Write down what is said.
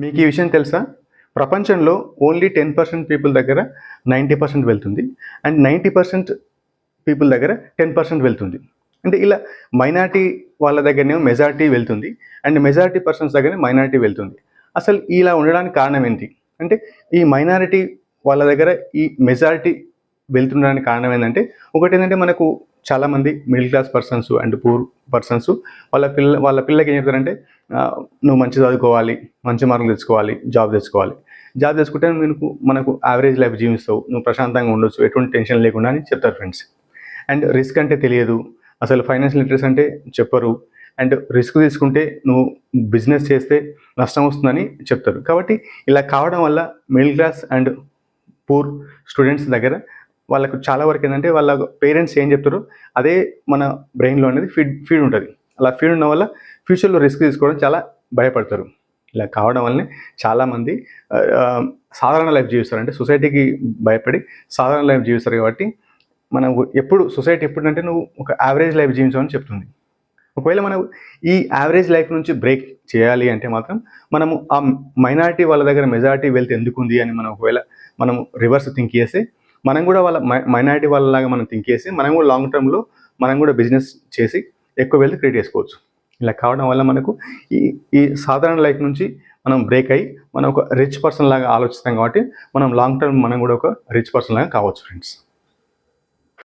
మీకు ఈ విషయం తెలుసా? ప్రపంచంలో ఓన్లీ 10% పీపుల్ దగ్గర 90% వెళ్తుంది. అండ్ 90% పీపుల్ దగ్గర 10% వెళ్తుంది. అంటే ఇలా మైనారిటీ వాళ్ళ దగ్గరనేమో మెజారిటీ వెళ్తుంది. అండ్ మెజారిటీ పర్సన్స్ దగ్గర మైనారిటీ వెళ్తుంది. అసలు ఇలా ఉండడానికి కారణం ఏంటి? అంటే ఈ మైనారిటీ వాళ్ళ దగ్గర ఈ మెజారిటీ వెళ్తుండడానికి కారణం ఏంటంటే, ఒకటేంటంటే మనకు చాలామంది middle class persons and poor persons వాళ్ళ పిల్లలకి ఏం చెప్తారంటే, నువ్వు మంచి చదువుకోవాలి, మంచి మార్కులు తెచ్చుకోవాలి, జాబ్ తెచ్చుకోవాలి. జాబ్ తెచ్చుకుంటే మనకు యావరేజ్ లైఫ్ జీవిస్తావు, నువ్వు ప్రశాంతంగా ఉండొచ్చు, ఎటువంటి టెన్షన్ లేకుండా అని చెప్తారు ఫ్రెండ్స్. అండ్ రిస్క్ అంటే తెలియదు, అసలు ఫైనాన్షియల్ లిటరసీ అంటే చెప్పరు. అండ్ రిస్క్ తీసుకుంటే నువ్వు బిజినెస్ చేస్తే నష్టం వస్తుందని చెప్తారు. కాబట్టి ఇలా కావడం వల్ల middle class and poor students దగ్గర వాళ్ళకు చాలా వరకు ఏంటంటే, వాళ్ళ పేరెంట్స్ ఏం చెప్తారో అదే మన బ్రెయిన్లో అనేది ఫీడ్ ఉంటుంది. అలా ఫీడ్ ఉండడం వల్ల ఫ్యూచర్లో రిస్క్ తీసుకోవడం చాలా భయపడతారు. ఇలా కావడం వల్లనే చాలామంది సాధారణ లైఫ్ జీవిస్తారు. అంటే సొసైటీకి భయపడి సాధారణ లైఫ్ జీవిస్తారు. కాబట్టి మనకు సొసైటీ ఎప్పుడంటే నువ్వు ఒక యావరేజ్ లైఫ్ జీవించమని చెప్తుంది. ఒకవేళ మనం ఈ యావరేజ్ లైఫ్ నుంచి బ్రేక్ చేయాలి అంటే మాత్రం మనము ఆ మైనారిటీ వాళ్ళ దగ్గర మెజారిటీ వెల్త్ ఎందుకుంది అని మనం రివర్స్ థింక్ చేస్తే, మనం కూడా వాళ్ళ మైనారిటీ వాళ్ళలాగా మనం థింక్ చేసి మనం కూడా లాంగ్ టర్మ్లో మనం కూడా బిజినెస్ చేసి ఎక్కువ వెల్త్ క్రియేట్ చేసుకోవచ్చు. ఇలా కావడం వల్ల మనకు ఈ సాధారణ లైఫ్ నుంచి మనం బ్రేక్ అయ్యి మనం ఒక రిచ్ పర్సన్ లాగా ఆలోచిస్తాం. కాబట్టి మనం లాంగ్ టర్మ్ మనం కూడా ఒక రిచ్ పర్సన్ లాగా కావచ్చు ఫ్రెండ్స్.